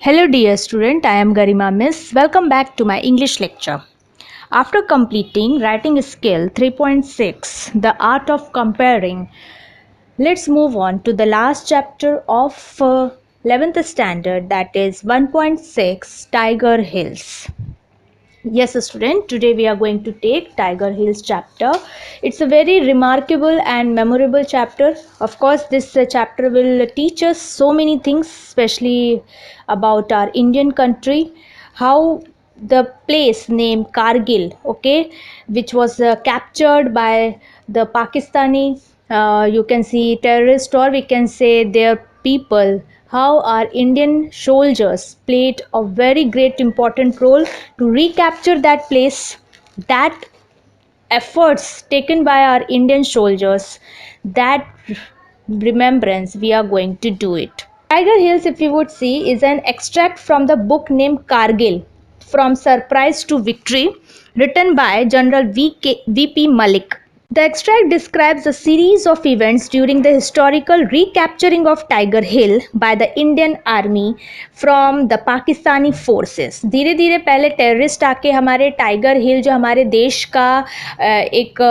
Hello dear student, I am Garima Miss. Welcome back to my English lecture. After completing writing skill 3.6, the art of comparing, let's move on to the last chapter of 11th standard, that is 1.6 Tiger Hills. Yes, student, today we are going to take Tiger Hills chapter. It's a very remarkable and memorable chapter. Of course, this chapter will teach us so many things, especially about our Indian country, how the place named Kargil, okay, which was captured by the Pakistani, you can see terrorist, or we can say their people, how our Indian soldiers played a very great important role to recapture that place, that efforts taken by our Indian soldiers, that remembrance we are going to do it. Tiger Hills, if you would see, is an extract from the book named Kargil, From Surprise to Victory, written by General V.P. Malik. The extract describes a series of events during the historical recapturing of Tiger Hill by the Indian Army from the Pakistani forces. धीरे धीरे पहले terrorist आके हमारे tiger हिल जो हमारे देश का एक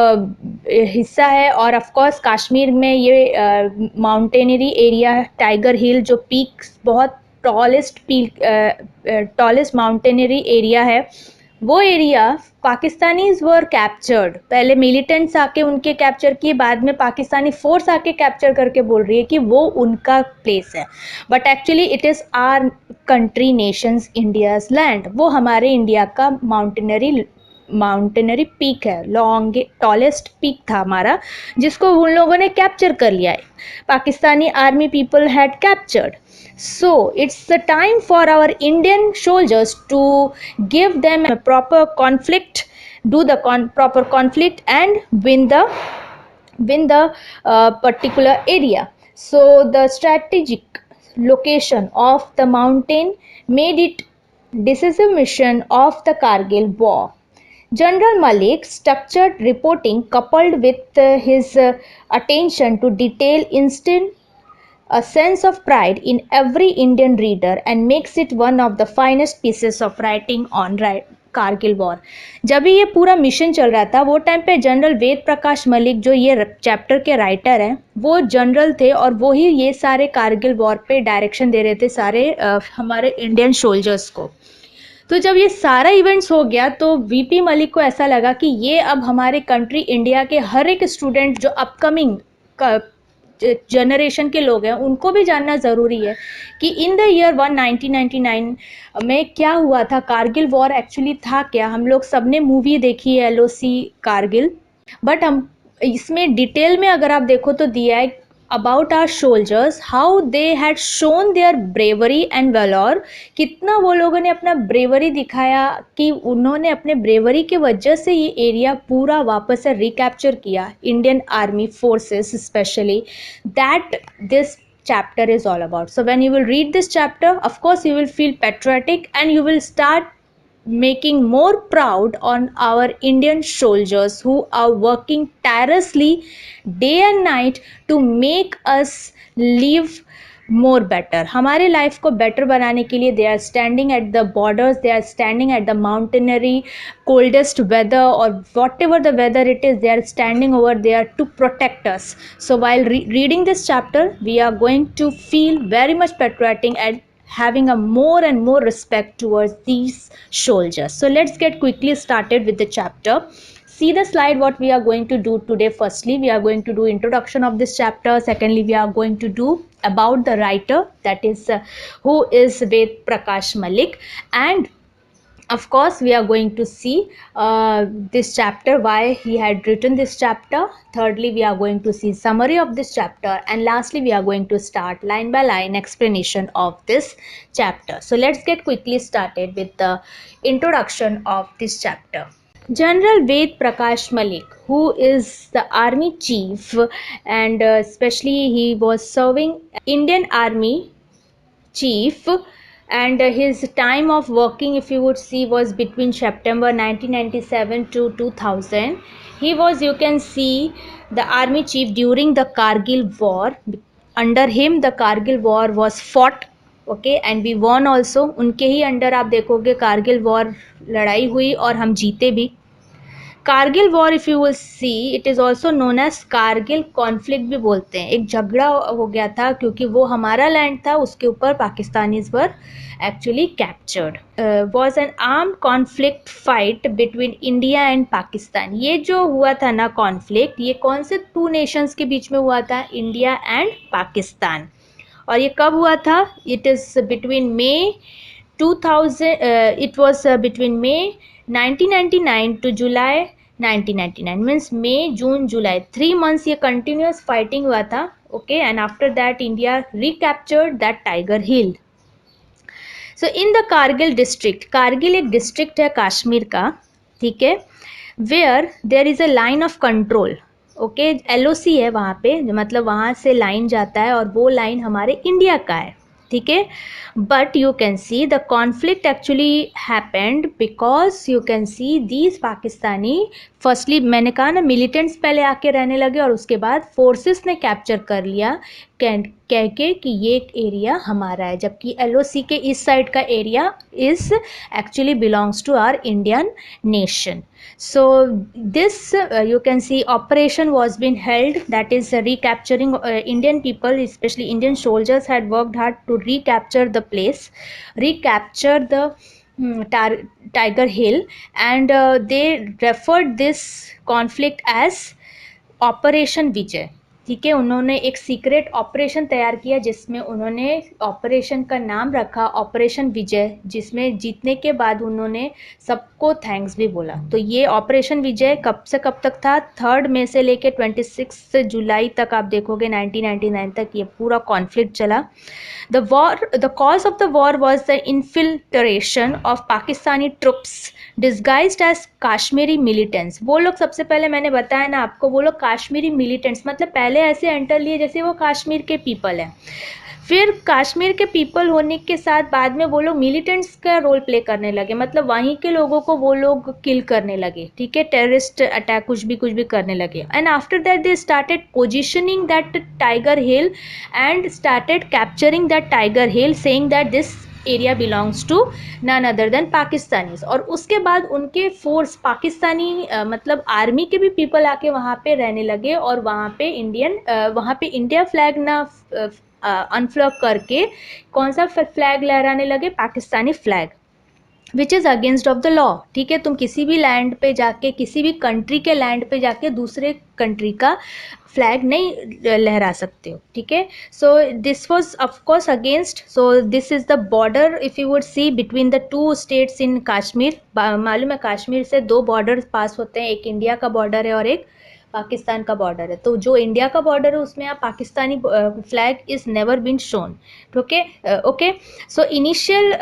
हिस्सा है, और ऑफ कोर्स कश्मीर में ये माउंटेनरी एरिया टाइगर हिल जो पीक बहुत टॉलेस्ट माउंटेनरी एरिया है, वो एरिया पाकिस्तानीज वर कैप्चर्ड। पहले मिलिटेंट्स आके उनके कैप्चर किए, बाद में पाकिस्तानी फोर्स आके कैप्चर करके बोल रही है कि वो उनका प्लेस है, but actually it is our country Nations India's land. वो हमारे इंडिया का माउंटेनरी पीक है, लॉन्ग टॉलेस्ट पीक था हमारा, जिसको उन लोगों ने कैप्चर कर लिया है, Pakistani army people had captured. So it's the time for our Indian soldiers to give them a proper conflict, do the proper conflict and win the particular area. So the strategic location of the mountain made it decisive mission of the Kargil war. General Malik's structured reporting, coupled with his attention to detail, instinct a sense of pride in every Indian reader and makes it one of the finest pieces of writing on Kargil war. जब ये पूरा mission चल रहा था, वो time पे general Ved Prakash Malik जो ये चैप्टर के राइटर हैं, वो जनरल थे और वो ही ये सारे कारगिल वॉर पे डायरेक्शन दे रहे थे सारे हमारे इंडियन सोल्जर्स को. तो जब ये सारा इवेंट्स हो गया तो वीपी मलिक को ऐसा लगा कि ये अब हमारे कंट्री इंडिया के हर एक स्टूडेंट जो अपकमिंग जनरेशन के लोग हैं, उनको भी जानना ज़रूरी है कि इन द ईयर 1999 में क्या हुआ था, कारगिल वॉर एक्चुअली था क्या. हम लोग सब ने मूवी देखी है LOC कारगिल, बट हम इसमें डिटेल में अगर आप देखो तो दिया है about our soldiers, how they had shown their bravery and valour. कितना वो लोगों ने अपना ब्रेवरी दिखाया कि उन्होंने अपने ब्रेवरी के वजह से ये एरिया पूरा वापस से रिकैप्चर किया, Indian army forces specially. That this chapter is all about. So when you will read this chapter, of course you will feel patriotic and you will start making more proud on our Indian soldiers who are working tirelessly day and night to make us live more better. हमारे life को better बनाने के लिए they are standing at the borders, they are standing at the mountain coldest weather or whatever the weather it is, they are standing over there to protect us. So while reading this chapter, we are going to feel very much patriotic and having a more and more respect towards these soldiers. So let's get quickly started with the chapter. See the slide what we are going to do today. Firstly, we are going to do introduction of this chapter. Secondly, we are going to do about the writer, that is who is Ved Prakash Malik, and of course we are going to see this chapter, why he had written this chapter. Thirdly, we are going to see summary of this chapter, and lastly we are going to start line by line explanation of this chapter. So let's get quickly started with the introduction of this chapter. General Ved Prakash Malik, who is the army chief, and especially he was serving Indian army chief, and his time of working, if you would see, was between September 1997 to 2000. He was, you can see, the army chief during the Kargil war. Under him the Kargil war was fought okay, and we won also, उनके ही under आप देखोगे Kargil war लड़ाई हुई और हम जीते भी। Kargil war if you will see it is also known as Kargil conflict भी बोलते हैं। एक झगड़ा हो गया था क्योंकि वो हमारा लैंड था, उसके ऊपर Pakistanis were actually captured. Was an armed conflict fight between India and Pakistan. ये जो हुआ था ना कॉन्फ्लिक्ट, ये कौन से टू नेशंस के बीच में हुआ था? India and Pakistan. और ये कब हुआ था? It is between May 2000, it was between May 1999 to July 1999, means मई जून जुलाई 3 months ये कंटिन्यूस फाइटिंग हुआ था। Okay, and after that India recaptured that Tiger Hill. So in the Kargil district, Kargil एक डिस्ट्रिक्ट है कश्मीर का, ठीक है, where there is a line of control. Okay, LOC है वहाँ पे, मतलब वहाँ से लाइन जाता है और वो लाइन हमारे इंडिया का है, ठीक है। But you can see the conflict actually happened because you can see these Pakistani, firstly मैंने कहा ना मिलिटेंट्स पहले आके रहने लगे और उसके बाद फोर्सेस ने कैप्चर कर लिया कह के कि ये एक एरिया हमारा है, जबकि LOC के इस साइड का area is actually belongs to our Indian nation. So this you can see operation was being held, that is recapturing Indian people, especially Indian soldiers had worked hard to recapture the place, recapture the Tiger Hill, and they referred this conflict as operation Vijay, ठीक है। उन्होंने एक secret operation तैयार किया जिसमें उन्होंने operation का नाम रखा ऑपरेशन विजय, जिसमें जीतने के बाद उन्होंने सबको थैंक्स भी बोला। तो ये ऑपरेशन विजय कब से कब तक था? 3 मई से लेके 26 जुलाई तक आप देखोगे 1999 तक ये पूरा कॉन्फ्लिक्ट चला। The cause of the war was the infiltration of Pakistani troops disguised as Kashmiri militants. वो लोग सबसे पहले मैंने बताया ना आपको, वो लोग काश्मीरी मिलिटेंट्स, मतलब पहले ऐसे एंटर लिए जैसे वो कश्मीर के पीपल हैं, फिर कश्मीर के पीपल होने के साथ बाद में वो लोग मिलिटेंट्स का रोल प्ले करने लगे, मतलब वहीं के लोगों को वो लोग किल करने लगे, ठीक है, टेररिस्ट अटैक कुछ भी करने लगे। And after that they started positioning that Tiger Hill and started capturing that Tiger Hill, saying that this area belongs to none other than Pakistanis. और उसके बाद उनके फोर्स पाकिस्तानी मतलब आर्मी के भी पीपल आके वहाँ पे रहने लगे और वहाँ पे इंडिया फ्लैग ना अनफ्लग करके कौन सा फ्लैग लहराने लगे? Pakistani flag, which is against of the law, ठीक है। तुम किसी भी लैंड पे जाके, किसी भी कंट्री के लैंड पे जाके दूसरे कंट्री का फ्लैग नहीं लहरा सकते हो, ठीक है। So this was of course against. So this is the border if you would C between the two states in Kashmir. मालूम है कश्मीर से 2 बॉर्डर पास होते हैं, एक इंडिया का बॉर्डर है और एक पाकिस्तान का बॉर्डर है। तो जो इंडिया का बॉर्डर है उसमें आप Pakistani flag is never been shown, okay okay. So initial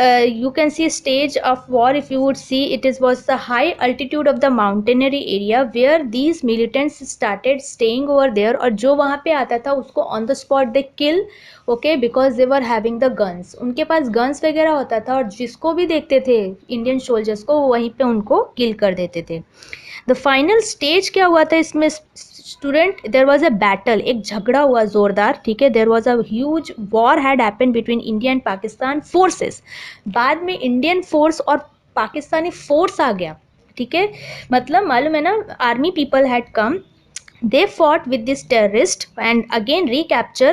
you can see stage of war if you would see it is was the high altitude of the mountainary area where these militants started staying over there, और जो वहाँ पे आता था उसको on the spot they kill, okay, because they were having the guns, उनके पास guns वगैरह होता था और जिसको भी देखते थे इंडियन सोल्जर्स को वहीं पे उनको किल कर देते थे। द फाइनल स्टेज क्या हुआ था इसमें student? There was a battle, एक झगड़ा हुआ जोरदार, ठीक है। There was a huge war had happen between India and Pakistan forces. बाद में इंडियन फोर्स और पाकिस्तानी फोर्स आ गया, ठीक है, मतलब मालूम है ना, army people had come, they fought with this terrorist and again recapture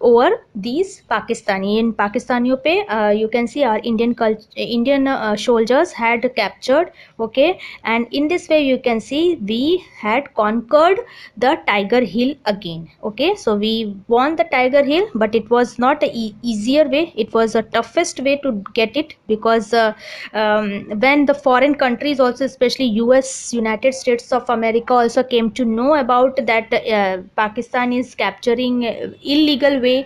over these Pakistani। in Pakistaniyon pe you can see our Indian soldiers had captured, okay, and in this way you can see we had conquered the Tiger Hill again, okay। So we won the Tiger Hill, but it was not a easier way, it was a toughest way to get it, because when the foreign countries also, especially US, United States of America, also came to know about that Pakistan is capturing illegal way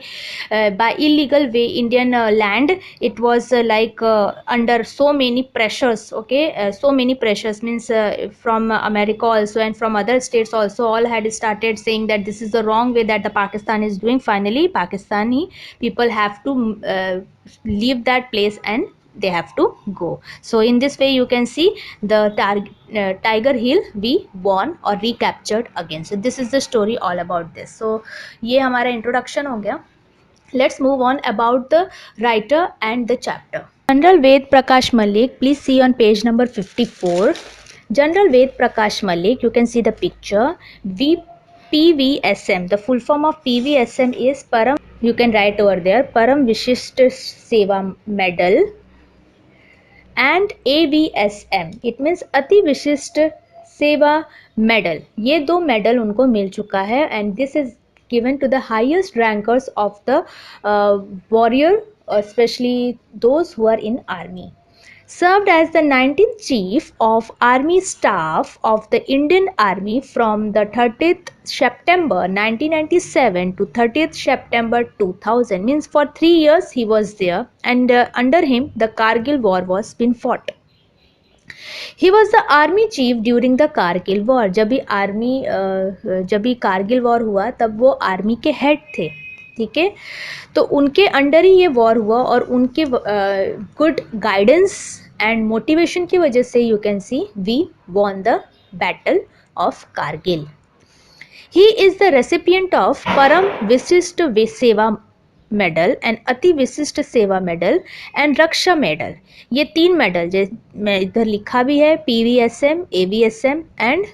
by illegal way Indian land, it was like under so many pressures, okay, so many pressures means from America also and from other states also, all had started saying that this is the wrong way that the Pakistan is doing. Finally Pakistani people have to leave that place and they have to go. So in this way you can see the Tiger Hill we won or recaptured again. So this is the story all about this. So ये हमारा introduction हो गया। Let's move on about the writer and the chapter. General Ved Prakash Malik, please see on page number 54. General Ved Prakash Malik, you can see the picture. PVSM, the full form of PVSM is Param, you can write over there, Param Vishisht Seva Medal, and AVSM, it means Ati Vishisht Seva Medal. ये दो medal उनको मिल चुका है, and this is given to the highest rankers of the warrior, especially those who are in army. Served as the 19th Chief of Army Staff of the Indian Army from the 30th September 1997 to 30th September 2000, means for 3 years he was there, and under him the Kargil war was been fought. He was the army chief during the Kargil war. जब भी Kargil war हुआ तब वो army के head थे. ठीक है, तो उनके अंडर ही ये वॉर हुआ, और उनके गुड गाइडेंस एंड मोटिवेशन की वजह से you can see we won the battle of Kargil. He is the recipient of Param Vishisht सेवा मेडल एंड अति विशिष्ट सेवा मेडल एंड रक्षा मेडल. ये 3 मेडल जो मैं इधर लिखा भी है, PVSM, AVSM and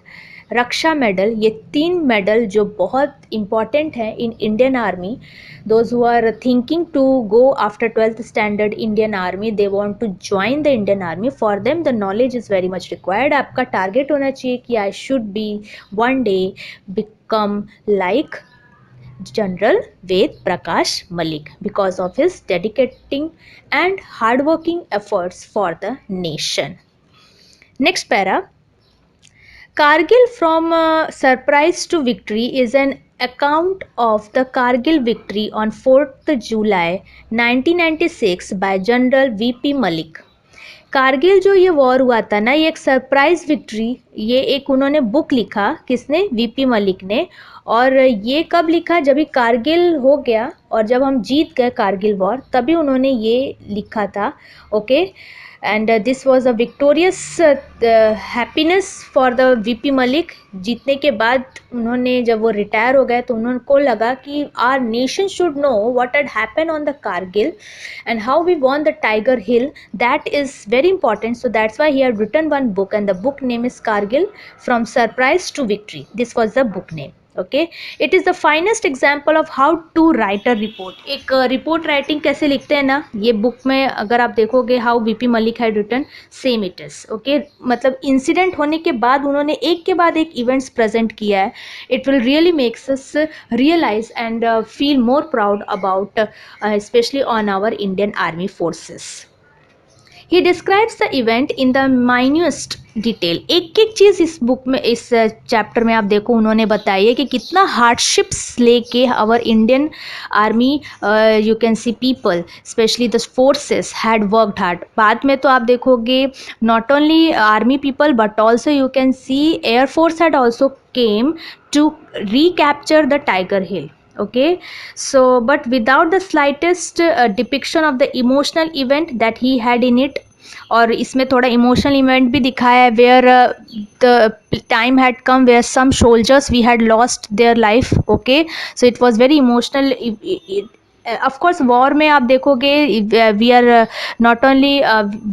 Raksha medal, ये 3 मेडल जो बहुत इम्पॉर्टेंट है in Indian army. Those who are thinking to go after 12th standard Indian army, they want to join the Indian army, for them the knowledge is very much required. आपका target होना चाहिए कि I should be one day become like General Ved Prakash Malik because of his dedicating and hardworking efforts for the nation. Next para. Kargil from surprise to victory is an account of the Kargil victory on 4th July 1996 by General VP Malik. Kargil जो ये war हुआ था ना, ये एक surprise victory, ये एक उन्होंने बुक लिखा, किसने, वीपी मलिक ने. और ये कब लिखा, जब भी कारगिल हो गया और जब हम जीत गए कारगिल वॉर, तभी उन्होंने ये लिखा था. Okay, and this was a victorious happiness for the VP Malik. जीतने के बाद उन्होंने, जब वो रिटायर हो गए, तो उनको लगा कि our nation should know what had happen on the Kargil and how we won the Tiger Hill. That is very important, so that's why he had written one book, and the book name is Kargil from surprise to victory. This was the book name. Okay, it is the finest example of how to write a report. एक report writing कैसे लिखते हैं ना, ये book में अगर आप देखोगे how VP Malik had written, same it is. Okay, मतलब इंसिडेंट होने के बाद उन्होंने एक के बाद एक इवेंट्स प्रेजेंट किया है. It will really makes us realise and feel more proud about especially on our Indian Army forces. He describes the event in the minutest detail. एक एक चीज़ इस बुक में, इस चैप्टर में आप देखो, उन्होंने बताई है कि कितना हार्डशिप्स लेके our Indian army, you can see people, specially the forces had worked hard. बाद में तो आप देखोगे not only army people but also you can see air force had also came to recapture the Tiger Hill. Okay, so but without the slightest depiction of the emotional event that he had in it. और इसमें थोड़ा emotional event भी दिखाया है, where the time had come where some soldiers we had lost their life. Okay, so it was very emotional. Of course war में आप देखोगे we are not only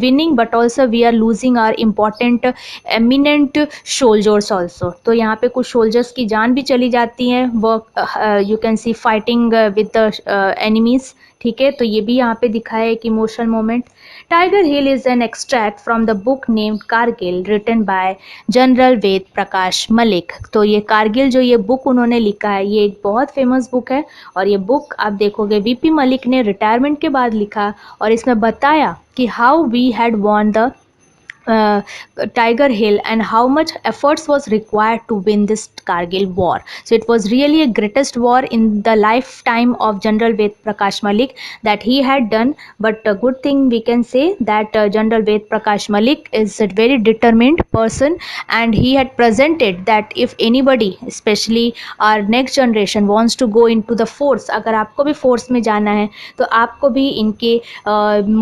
winning but also we are losing our important eminent soldiers also. तो यहाँ पे कुछ soldiers की जान भी चली जाती हैं, वो you can C fighting with the enemies. ठीक है, तो ये भी यहाँ पे दिखाया है एक emotional moment. Tiger Hill is an extract from the book named Kargil written by general Ved Prakash Malik. तो ये कारगिल जो ये बुक उन्होंने लिखा है, ये एक बहुत फेमस बुक है, और ये बुक आप देखोगे वीपी मलिक ने रिटायरमेंट के बाद लिखा, और इसमें बताया कि how we had won the Tiger Hill and how much efforts was required to win this Kargil war. So it was really a greatest war in the lifetime of General Ved Prakash Malik that he had done. But a good thing we can say that General Ved Prakash Malik is a very determined person, and he had presented that if anybody, especially our next generation, wants to go into the force, अगर आपको भी force में जाना है तो आपको भी इनके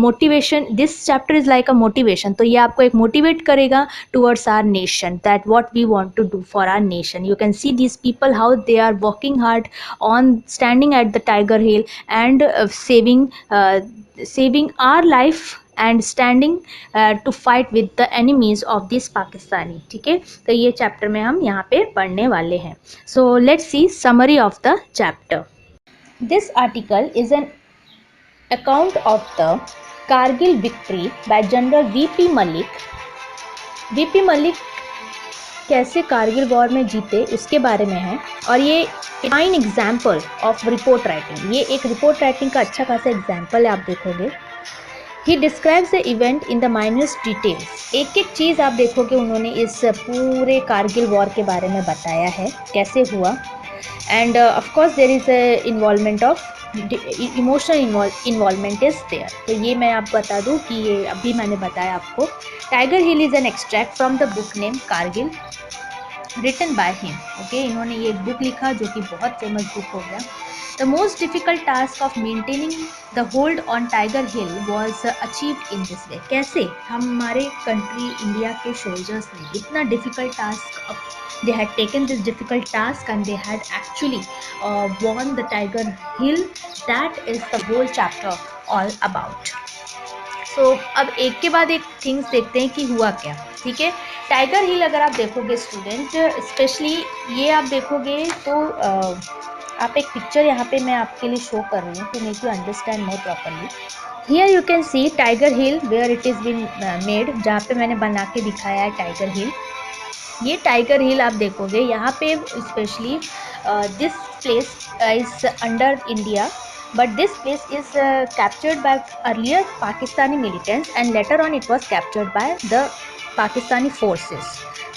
motivation, this chapter is like a motivation. तो ये आपको एक मोटिवेट करेगा towards our nation, that what we want to do for our nation. You can see these people how they are working hard on standing at the Tiger Hill and saving our life and standing to fight with the enemies of this Pakistani. ठीक है, तो ये chapter में हम यहाँ पे पढ़ने वाले हैं. So let's see summary of the chapter. This article is an account of the Kargil victory by General V.P. Malik. V.P. Malik कैसे कारगिल वॉर में जीते उसके बारे में है, और ये fine example of report writing. ये एक रिपोर्ट राइटिंग का अच्छा खासा एग्जाम्पल है, आप देखोगे. He describes the event in the minute details. एक एक चीज़ आप देखोगे उन्होंने इस पूरे कारगिल वॉर के बारे में बताया है, कैसे हुआ. And of course there is a involvement of emotional involvement is there. तो ये मैं आप बता दूँ कि ये अभी मैंने बताया आपको. Tiger hill is an extract from the book name Kargil written by him. Okay, इन्होंने ये एक बुक लिखा जो कि बहुत फेमस बुक हो गया. The most difficult task of maintaining the hold on Tiger Hill was achieved in this way. कैसे हमारे कंट्री इंडिया के सोल्जर्स ने इतना difficult task, they had taken this difficult task and they had actually won the Tiger Hill. That is the whole chapter all about. So अब एक के बाद एक थिंग्स देखते हैं कि हुआ क्या. ठीक है, टाइगर हिल अगर आप देखोगे स्टूडेंट, स्पेशली ये आप देखोगे तो आप एक पिक्चर यहाँ पे मैं आपके लिए शो कर रही हूँ to make you understand more properly. Here you can see Tiger Hill where it is been made, जहाँ पे मैंने बना के दिखाया है टाइगर हिल. ये टाइगर हिल आप देखोगे यहाँ पे specially this place is under India, but this place is captured by earlier Pakistani militants and later on it was captured by the Pakistani forces.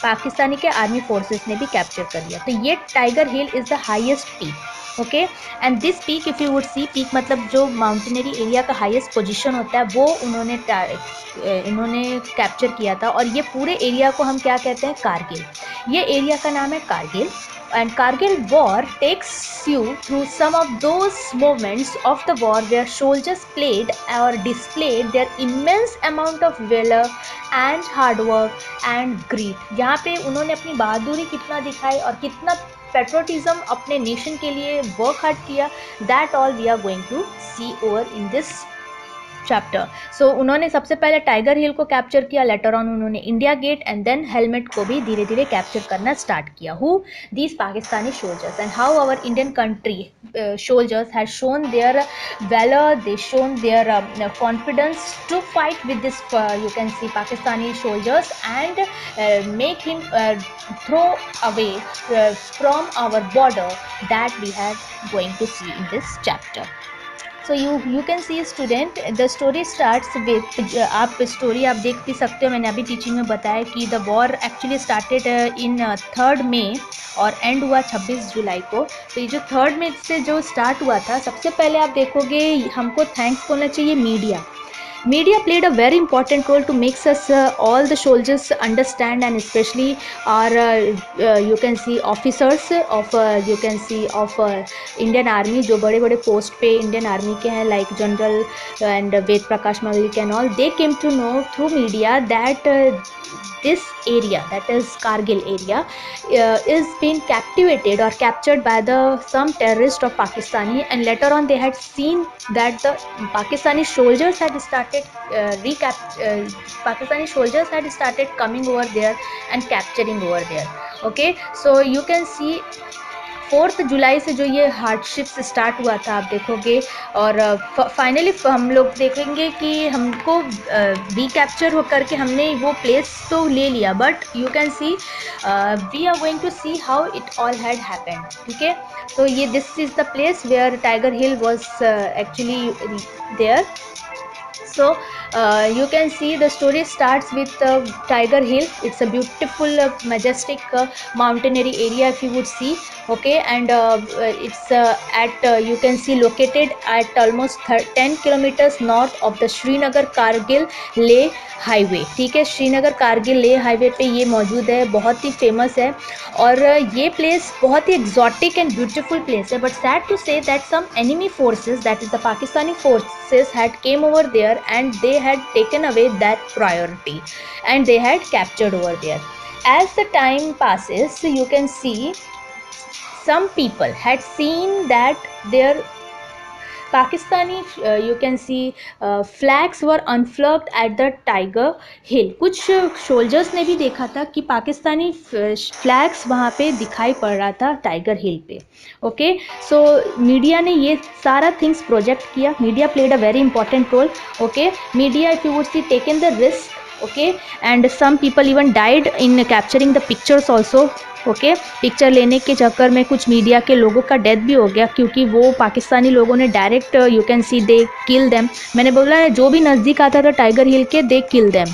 Pakistani के आर्मी फोर्सेस ने भी कैप्चर कर लिया. तो ये tiger hill is the highest peak. Okay, and this peak if you would C, peak मतलब जो माउंटेनरी area का हाईएस्ट पोजीशन होता है वो इन्होंने कैप्चर किया था. और ये पूरे एरिया को हम क्या कहते हैं, कारगिल. ये एरिया का नाम है Kargil. And Kargil war takes you through some of those moments of the war where soldiers played or displayed their immense amount of valor and hard work and grit. यहाँ पे उन्होंने अपनी बहादुरी कितना दिखाई और कितना पेट्रोटिज्म अपने नेशन के लिए वर्क हार्ड किया. That all we are going to see over in this chapter. So उन्होंने सबसे पहले टाइगर हिल को कैप्चर किया, लेटर ऑन उन्होंने India Gate and then helmet को भी धीरे धीरे कैप्चर करना स्टार्ट किया. Who these Pakistani soldiers and how our Indian country soldiers has shown their valour, they shown their confidence to fight with this you can see Pakistani soldiers and make him throw away from our border that we have going to C in this chapter. So you can see student, the story starts with आप story आप देख भी सकते हो. मैंने अभी teaching में बताया कि the war actually started in 3 मई और एंड हुआ 26 जुलाई को. तो ये जो 3 मई से जो स्टार्ट हुआ था, सबसे पहले आप देखोगे हमको थैंक्स बोलना चाहिए media. Media played a very important role to make us all the soldiers understand, and especially our you can see officers of you can see of Indian Army, जो बड़े बड़े पोस्ट पे इंडियन आर्मी के हैं like General and Veda Prakash Malik and all, they came to know through media that this area, that is Kargil area, is being captivated or captured by some terrorists of Pakistani, and later on they had seen that the Pakistani soldiers had started Pakistani soldiers had started coming over there and capturing over there. Okay, so you can see 4 जुलाई से जो ये hardships start हुआ था आप देखोगे, और finally हम लोग देखेंगे कि हमको रिकैप्चर हो करके हमने वो प्लेस तो ले लिया, but you can see we are going to see how it all had happened. ठीक है, तो ये this is the place where Tiger Hill was actually there. So you can see the story starts with Tiger Hill. It's a beautiful majestic mountainery area if you would see. Okay, and it's at you can see located at almost 10 kilometers north of the Srinagar Kargil Leh highway. ठीक है, श्रीनगर कारगिल ले highway पे ये मौजूद है, बहुत ही famous है. और ये प्लेस बहुत ही एक्जॉटिक एंड ब्यूटीफुल प्लेस है. But sad to say that some enemy forces, that is the Pakistani forces, had came over there and they had taken away that priority and they had captured over there. As the time passes, you can see some people had seen that their Pakistani, you can see flags were unfurled at the Tiger Hill. कुछ soldiers ने भी देखा था कि Pakistani flags वहाँ पे दिखाई पड़ रहा था टाइगर हिल पे. ओके, सो मीडिया ने ये सारा थिंग्स प्रोजेक्ट किया. Media played a very important role. Okay, media if you would see taken the risk, okay, and some people even died in capturing the pictures also. Okay, picture लेने के चक्कर में कुछ media के लोगों का death भी हो गया क्योंकि वो पाकिस्तानी लोगों ने direct, you can see, they kill them. मैंने बोला है जो भी नज़दीक आता था टाइगर हिल के, they kill them.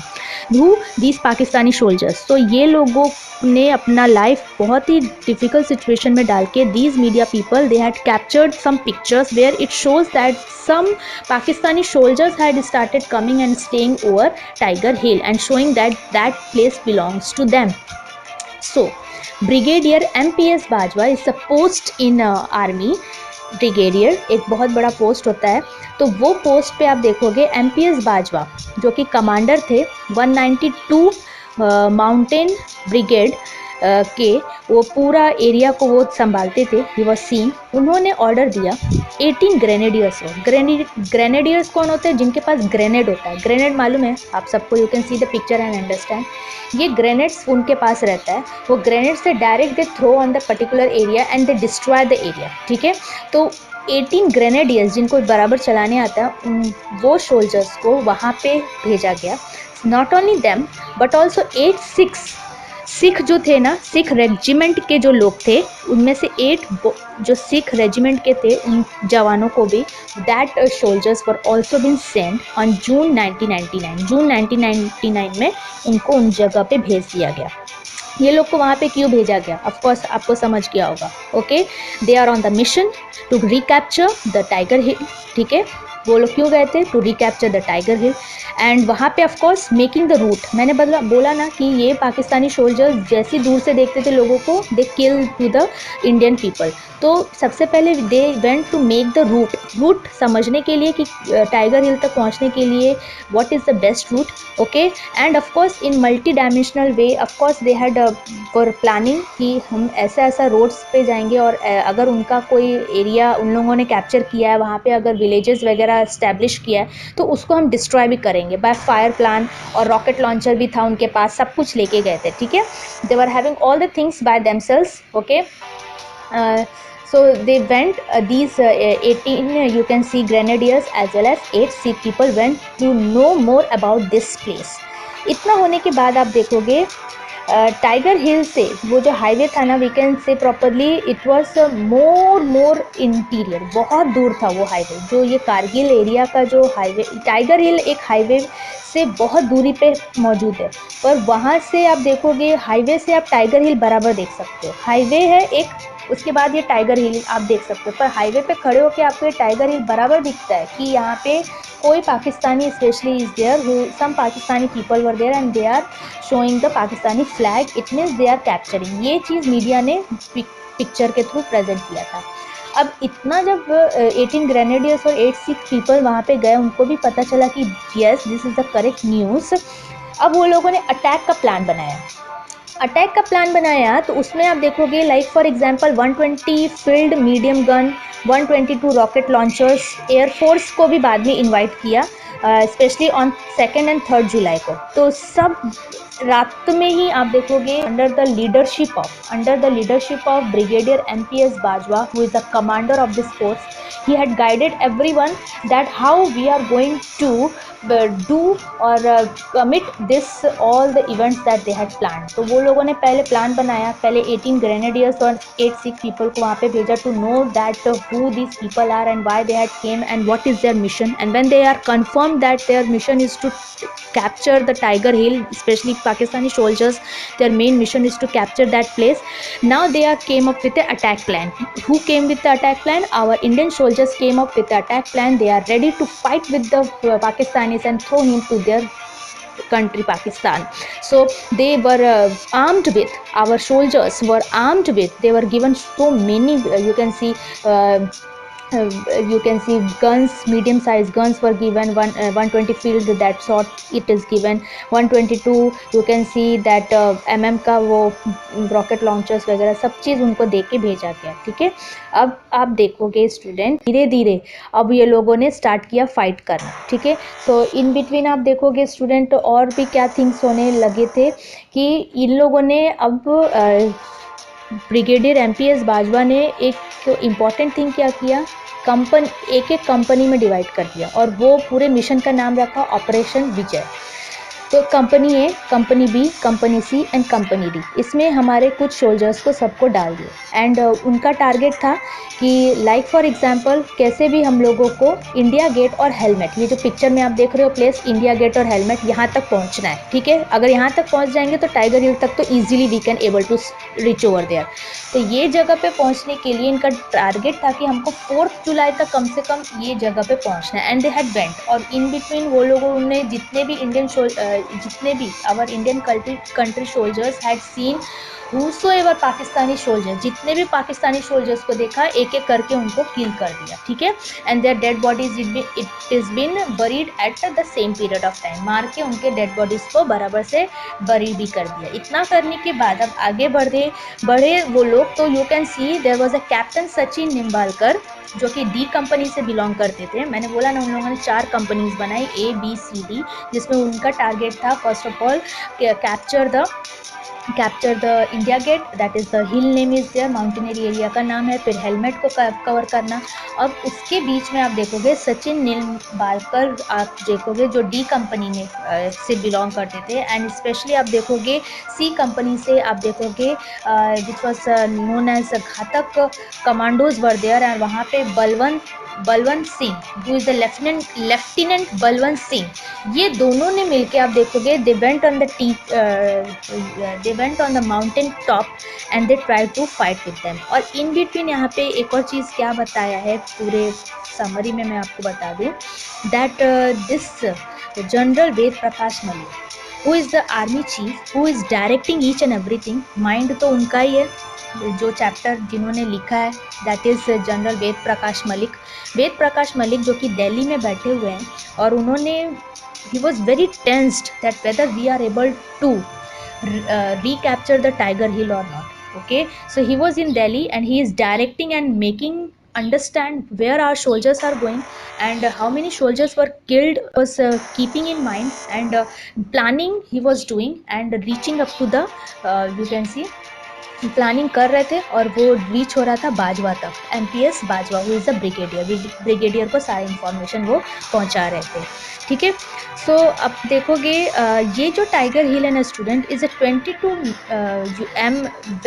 Who? These Pakistani soldiers. तो ये लोगों ने अपना लाइफ बहुत ही डिफ़िकल्ट सिचुएशन में डाल के, these media people, they had captured some pictures where it shows that some Pakistani soldiers had started coming and staying over Tiger Hill and showing that that place belongs to them. So brigadier MPS Bajwa is a post in army. Brigadier एक बहुत बड़ा post होता है. तो वो post पे आप देखोगे MPS बाजवा जो कि कमांडर थे 192 माउंटेन ब्रिगेड के, वो पूरा एरिया को वो संभालते थे. He was seen. उन्होंने ऑर्डर दिया 18 ग्रेनेडियर्स को. ग्रेनेडियर्स कौन होते हैं? जिनके पास ग्रेनेड होता है. ग्रेनेड मालूम है आप सबको. You can see the picture and understand. ये ग्रेनेड्स उनके पास रहता है. वो ग्रेनेड से direct they throw on the particular area and they destroy the area. ठीक है, तो 18 ग्रेनेडियर्स जिनको बराबर चलाने आता है, वो सोल्जर्स को वहाँ पे भेजा गया. Not only them but also 8 Sikh जो थे ना, सिख रेजिमेंट के जो लोग थे, उनमें से 8 जो सिख रेजिमेंट के थे, उन जवानों को भी, that soldiers were also been send on June 1999. जून 1999 में उनको उन जगह पे भेज दिया गया. ये लोग को वहाँ पे क्यों भेजा गया? ऑफकोर्स आपको समझ गया होगा. Okay, they are on the mission to recapture the Tiger Hill. ठीक है, वो लोग क्यों गए थे? To recapture the Tiger Hill. And वहाँ पे ऑफकोर्स मेकिंग द रूट. मैंने बोला ना कि ये पाकिस्तानी सोल्जर्स जैसे दूर से देखते थे लोगों को, they kill to the Indian people. तो सबसे पहले they went to make the route समझने के लिए कि टाइगर हिल तक पहुँचने के लिए what is the best route. Okay, and of course in multi dimensional way of course they had for planning कि हम ऐसा रोड्स पे जाएंगे और अगर उनका कोई एरिया उन लोगों ने कैप्चर किया है, वहाँ पे अगर विलेजेस वगैरह इस्टेब्लिश किया है, तो उसको हम डिस्ट्रॉय भी करेंगे बाय फायर प्लान. और रॉकेट लॉन्चर भी था उनके पास, सब कुछ लेके गए थे. ठीक है, they were having all the things by themselves. Okay, so they went, these 18 you can see grenadiers as well as 8 Sikh people went to know more about this place. इतना होने के बाद आप देखोगे टाइगर हिल से वो जो हाईवे था ना, we can say properly it was more interior. बहुत दूर था वो हाईवे. जो ये कारगिल एरिया का जो हाईवे, टाइगर हिल एक हाईवे से बहुत दूरी पे मौजूद है, पर वहाँ से आप देखोगे हाईवे से आप टाइगर हिल बराबर देख सकते हो. हाईवे है एक, उसके बाद ये टाइगर हिल आप देख सकते हो, पर हाईवे पे खड़े होकर आपको ये टाइगर हिल बराबर दिखता है कि यहाँ पे कोई Pakistani specially is there, some Pakistani people were there and they are showing the Pakistani flag. It means they are capturing. ये चीज़ मीडिया ने पिक्चर के थ्रू प्रेजेंट किया था. अब इतना जब 18 ग्रेनेडियर्स और 8 सिख पीपल वहाँ पे गए, उनको भी पता चला कि yes this is the correct news. अब वो लोगों ने अटैक का प्लान बनाया. तो उसमें आप देखोगे like for example 120 field medium gun, 122 rocket launchers. Air force को भी बाद में इनवाइट किया, स्पेशली ऑन 2 एंड 3 जुलाई को. तो सब रात में ही आप देखोगे under the leadership of brigadier MPS Bajwa, who is the commander of this force. he had guided everyone that how we are going to do or commit this all the events that they had planned. तो वो लोगों ने पहले plan बनाया. पहले 18 grenadiers और 8 Sikh people को वहाँ पे भेजा to know that who these people are and why they had came and what is their mission. And when they are confirmed that their mission is to capture the Tiger Hill, especially Pakistani soldiers, their main mission is to capture that place. Now they are came up with the attack plan. Who came with the attack plan? Our Indian soldiers came up with the attack plan. They are ready to fight with the Pakistanis and throw him to their country Pakistan. So they were armed with, our soldiers were armed with, they were given so many you can see you can see guns, medium sized guns were given. 120 field, that sort it is given. 122 you can see that का वो rocket launchers वगैरह सब चीज़ उनको दे के भेजा गया। ठीक है, अब आप देखोगे स्टूडेंट धीरे धीरे अब ये लोगों ने स्टार्ट किया फाइट करना। ठीक है, तो इन बिटवीन आप देखोगे स्टूडेंट और भी क्या थिंग्स होने लगे थे कि इन लोगों ने अब ब्रिगेडियर MPS बाजवा ने एक इम्पॉर्टेंट थिंग क्या किया, एक एक कंपनी में डिवाइड कर दिया और वो पूरे मिशन का नाम रखा ऑपरेशन विजय। तो company A, company B, company C and company D, इसमें हमारे कुछ सोल्जर्स को सबको डाल दिए एंड उनका टारगेट था कि लाइक फॉर एग्जांपल कैसे भी हम लोगों को इंडिया गेट और हेलमेट, ये जो पिक्चर में आप देख रहे हो प्लेस, इंडिया गेट और हेलमेट, यहाँ तक पहुँचना है। ठीक है, अगर यहाँ तक पहुँच जाएंगे तो टाइगर हिल तक तो easily we can able to reach over there. तो ये जगह पे पहुँचने के लिए इनका टारगेट था कि हमको 4 जुलाई तक कम से कम ये जगह पे पहुँचना है एंड दे हैड वेंट। और इन बिटवीन वो लोगों ने जितने भी our Indian country soldiers had seen whosoever Pakistani soldier, जितने भी पाकिस्तानी सोल्जर्स को देखा एक एक करके उनको किल कर दिया। ठीक है, and their dead bodies it is been buried at the same period of time, मार के उनके डेड बॉडीज को बराबर से बरी भी कर दिया। इतना करने के बाद अब आगे बढ़े वो लोग, तो you can see there was a captain Sachin Nimbalkar जो कि डी कंपनी से बिलोंग करते थे। मैंने बोला ना उन लोगों ने 4 कंपनीज बनाई ABCD, जिसमें उनका टारगेट था first of all capture the India Gate, that is the hill name is there, mountainary area का नाम है, फिर हेलमेट को कवर करना। अब उसके बीच में आप देखोगे सचिन निम्बालकर, आप देखोगे जो डी कंपनी में से बिलोंग करते थे एंड स्पेशली आप देखोगे सी कंपनी से, आप देखोगे which was known as Ghatak commandos were there and वहाँ पे Balwant Singh who is the lieutenant Balwant Singh, ये दोनों ने मिलके आप देखोगे they went on the mountain top and they try to fight with them. और इन बिटवीन यहाँ पे एक और चीज़ क्या बताया है पूरे समरी में मैं आपको बता दूँ, that this general Ved Prakash Malik who is the army chief who is directing each and everything, mind तो उनका ही है, जो चैप्टर जिन्होंने लिखा है that is general Ved Prakash Malik जो कि दिल्ली में बैठे हुए हैं और उन्होंने he was very tensed that whether we are able to recapture the Tiger Hill or not. Okay, so he was in Delhi and he is directing and making understand where our soldiers are going and how many soldiers were killed was keeping in mind and planning he was doing and reaching up to the you can see planning कर रहे थे और वो reach हो रहा था बाजवा तक, MPS Bajwa who is a brigadier को सारी इन्फॉर्मेशन वो पहुंचा रहे थे। ठीक है, सो अब देखोगे ये जो टाइगर हिल है ना student is a 22 m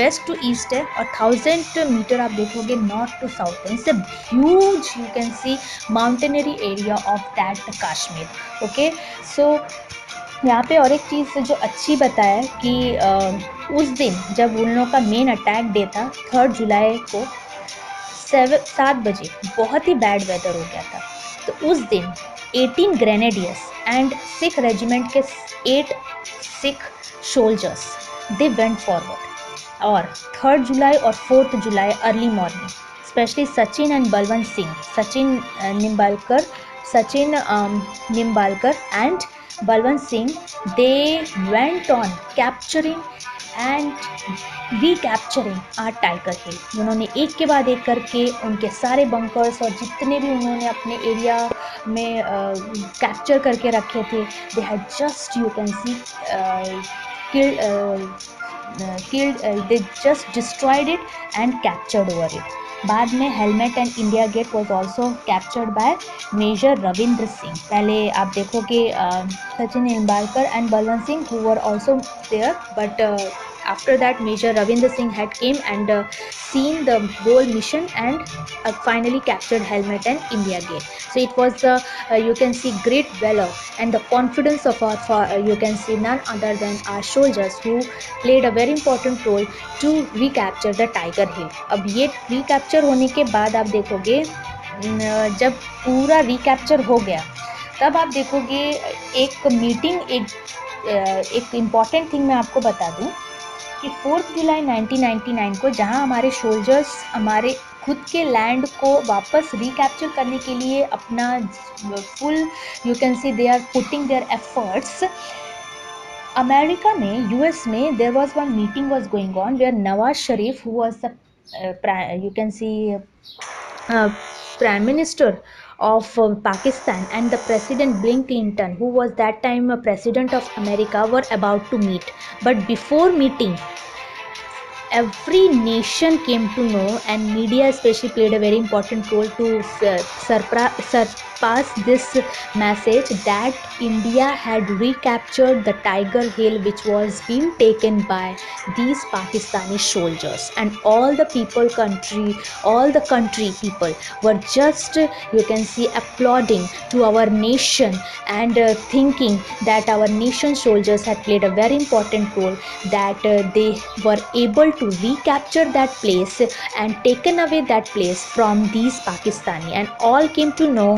west to east है और 1000 मीटर आप देखोगे नॉर्थ टू साउथ है। It's a huge you can see mountainary area of that Kashmir. Okay, so यहाँ पे और एक चीज़ जो अच्छी बताया कि उस दिन जब उन लोगों का मेन अटैक डे था 3 जुलाई को 7 बजे, बहुत ही बैड वेदर हो गया था। तो उस दिन 18 ग्रेनेडियर्स एंड सिख रेजिमेंट के 8 Sikh soldiers they went forward और 3 जुलाई और 4 जुलाई early morning specially Sachin and Balwant Singh, Sachin Nimbalkar and Balwant Singh, they went on capturing and recapturing our Tiger Hill। उन्होंने एक के बाद एक करके उनके सारे बंकर्स और जितने भी उन्होंने अपने एरिया में कैप्चर करके रखे थे, they had just you can see they just destroyed it and captured over it। बाद में helmet and India Gate was also captured by major Ravindra Singh. पहले आप देखोगे Sachin Nimbalkar and Balwant Singh who were also there but after that Major Ravindra Singh had came and seen the whole mission and finally captured helmet and India Gate। So it was you can see great valor and the confidence of our you can see none other than our soldiers who played a very important role to recapture the Tiger Hill। अब ये recapture होने के बाद आप देखोगे जब पूरा recapture हो गया तब आप देखोगे एक मीटिंग, एक इम्पॉर्टेंट थिंग मैं आपको बता दूं कि 4 जुलाई 1999 को जहां हमारे सोल्जर्स हमारे खुद के लैंड को वापस रिकैप्चर करने के लिए अपना full, you can see they are putting their efforts. America में, यूएस में, there was one meeting was going on where Nawaz Sharif, who was the you can see prime minister of Pakistan, and the president Bill Clinton, who was that time president of America, were about to meet. But before meeting, every nation came to know, and media especially played a very important role to surpass this message that India had recaptured the Tiger Hill, which was being taken by these Pakistani soldiers. And all the country people were just, you can see, applauding to our nation, and thinking that our nation soldiers had played a very important role, that they were able to recapture that place and taken away that place from these Pakistani. And all came to know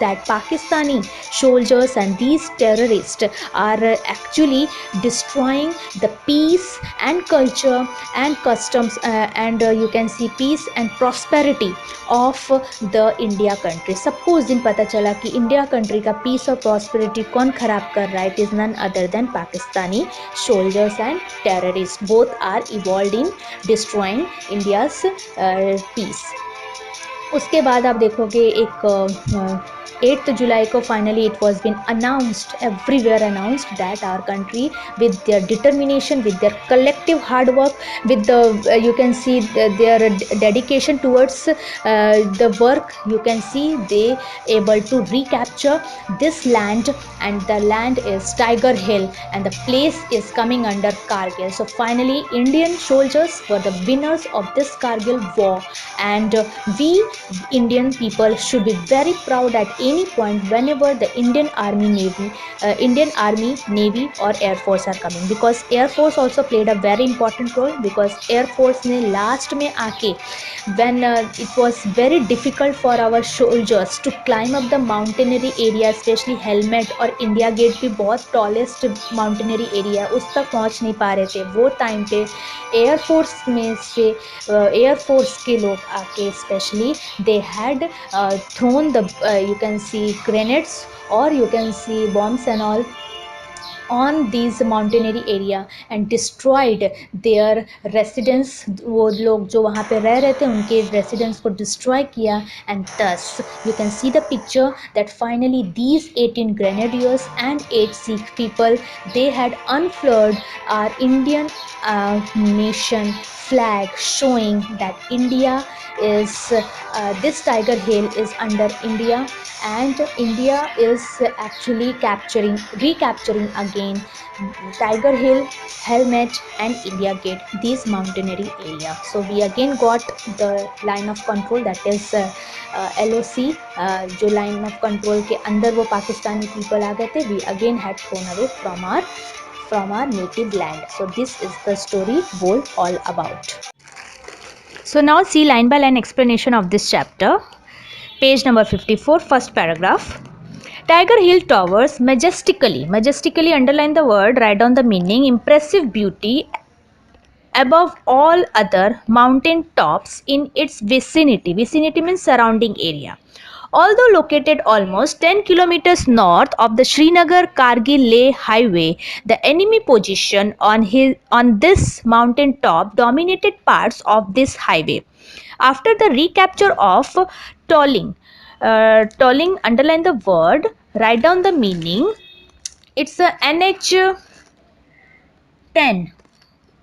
that Pakistani soldiers and these terrorists are actually destroying the peace and culture and customs, and you can see peace and prosperity of the India country. सबको उस दिन पता चला कि India country का peace और prosperity कौन खराब कर रहा है. It is none other than Pakistani soldiers and terrorists. Both are involved in destroying India's peace. उसके बाद आप देखोगे एक 8th जुलाई को finally it was been announced, everywhere announced, that our country, with their determination, with their collective hard work, with the you can see their dedication towards the work, you can see they able to recapture this land, and the land is Tiger Hill, and the place is coming under Kargil. So finally Indian soldiers were the winners of this Kargil war, and we Indian people should be very proud at any point whenever the Indian Army, Navy or Air Force are coming, because Air Force also played a very important role, because Air Force ने last में आके, when it was very difficult for our soldiers to climb up the mountaineering area, especially helmet और India Gate भी बहुत tallest mountaineering area, उस तक पहुँच नहीं पा रहे थे. वो टाइम पे एयर फोर्स में से एयर फोर्स के लोग आके, specially they had thrown the you can see grenades, or you can see bombs and all on these mountaineering area and destroyed their residence. वो लोग जो वहाँ पे रह रहे थे उनके residence को destroy किया, and thus you can see the picture that finally these 18 grenadiers and 8 Sikh people, they had unfurled our Indian nation flag, showing that India is this Tiger Hill is under India, and India is actually recapturing again Tiger Hill, Helmet and India Gate, these mountaineering area. So we again got the line of control, that is LOC, जो line of control के अंदर वो Pakistani people आ गए थे. We again had thrown away from our native land. So this is the story whole all about. So now see line by line explanation of this chapter. Page number 54, first paragraph. Tiger Hill towers majestically underline the word, write down the meaning, impressive beauty above all other mountain tops in its vicinity. Vicinity means surrounding area. Although located almost 10 kilometers north of the Srinagar-Kargil Leh highway, the enemy position on this mountain top dominated parts of this highway. After the recapture of Tolling, underline the word, write down the meaning. It's a NH10.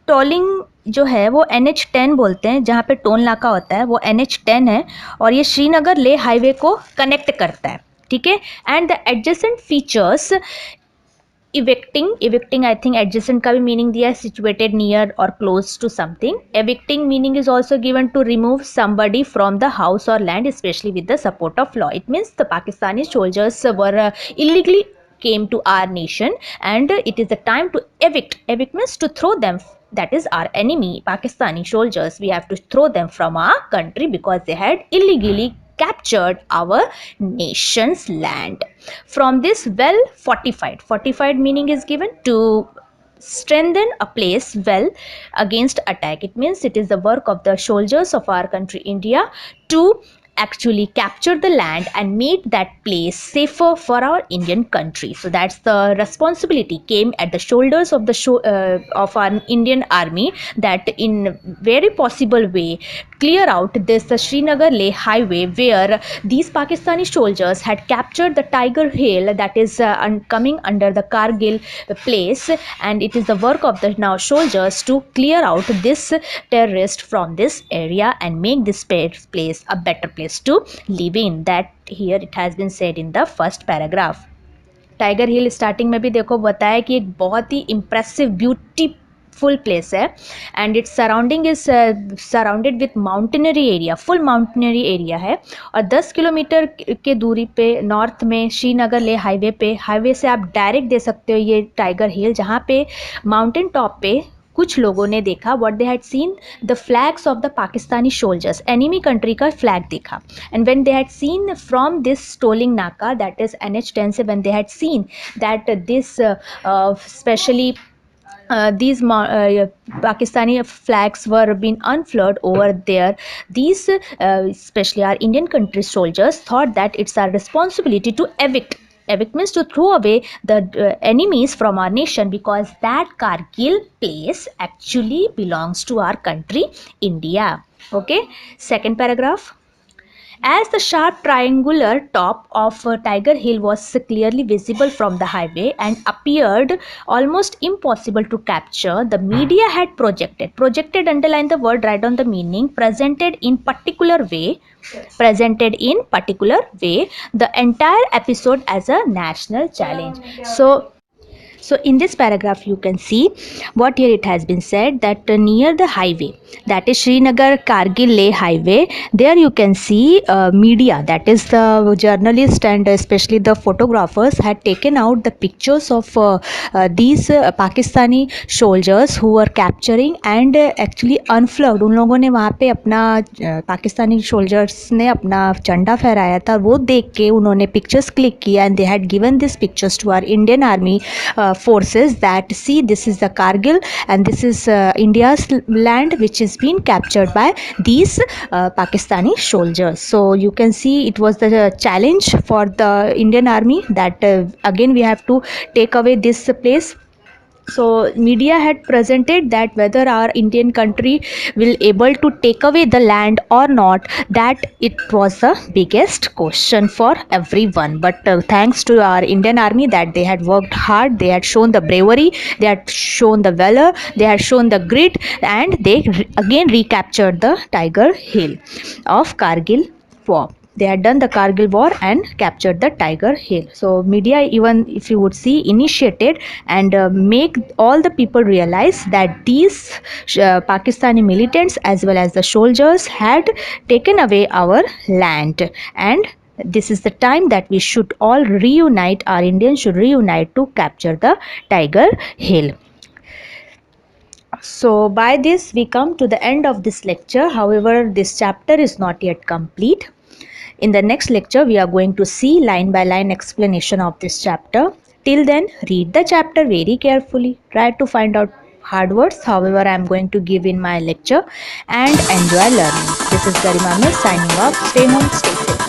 Tolling जो है वो NH10 बोलते हैं, जहाँ पे toll नाका होता है वो NH10 है, और ये श्रीनगर ले हाईवे को कनेक्ट करता है. ठीक है. And the adjacent features, evicting I think adjacent का भी मीनिंग दिया है, situated near or close to something. Evicting meaning is also given to remove somebody from the house or land, especially with the support of law. It means the Pakistani soldiers were illegally came to our nation, and it is the time to evict. Evict means to throw them, that is our enemy Pakistani soldiers, we have to throw them from our country because they had illegally captured our nation's land. From this well fortified meaning is given to strengthen a place well against attack. It means it is the work of the soldiers of our country India to actually capture the land and make that place safer for our Indian country. So that's the responsibility came at the shoulders of the of our Indian army, that in very possible way clear out this Srinagar Leh highway, where these Pakistani soldiers had captured the Tiger Hill, that is coming under the Kargil place, and it is the work of the now soldiers to clear out this terrorist from this area and make this place a better place to live in. That here it has been said in the first paragraph. Tiger Hill starting में भी देखो बताया कि एक बहुत ही impressive beautiful place है, and it's surrounding is surrounded with mountainary area, full mountainary area है, और 10 किलोमीटर के दूरी पे नॉर्थ में श्रीनगर ले हाईवे से आप डायरेक्ट दे सकते हो ये टाइगर हिल, जहाँ पे माउंटेन टॉप पे कुछ लोगों ने देखा what they had seen the flags of the Pakistani soldiers, enemy country का फ्लैग देखा, and when they had seen from this tolling नाका, दैट इज NH10 से, when they had seen that this specially these Pakistani flags were being unfurled over there, these especially our Indian country soldiers thought that it's our responsibility to evict means to throw away the enemies from our nation, because that Kargil place actually belongs to our country India. Okay, second paragraph. As the sharp triangular top of Tiger Hill was clearly visible from the highway and appeared almost impossible to capture, the media had projected, underline the word, write down the meaning, presented in particular way, the entire episode as a national challenge. So in this paragraph you can see what here it has been said, that near the highway, that is Srinagar Kargil Leh highway, there you can see media, that is the journalists and especially the photographers had taken out the pictures of these Pakistani soldiers who were capturing and actually unfurled. उन लोगों ने वहाँ पे अपना Pakistani soldiers ने अपना झंडा फहराया था, वो देख के उन्होंने पिक्चर्स क्लिक किया, and they had given this pictures to our Indian army forces, that see this is the Kargil and this is India's land which is being captured by these Pakistani soldiers. So you can see it was the challenge for the Indian army that again we have to take away this place. So media had presented that whether our Indian country will able to take away the land or not, that it was the biggest question for everyone. But thanks to our Indian army that they had worked hard, they had shown the bravery, they had shown the valor, they had shown the grit, and they again recaptured the Tiger Hill of Kargil war. They had done the Kargil war and captured the Tiger Hill. So media, even if you would see, initiated and make all the people realize that these Pakistani militants as well as the soldiers had taken away our land, and this is the time that we should all reunite, our Indians should reunite to capture the Tiger Hill. So by this we come to the end of this lecture. However, this chapter is not yet complete. In the next lecture, we are going to see line by line explanation of this chapter. Till then, read the chapter very carefully. Try to find out hard words, however I am going to give in my lecture, and enjoy learning. This is Garima Miss signing off. Stay home, stay safe.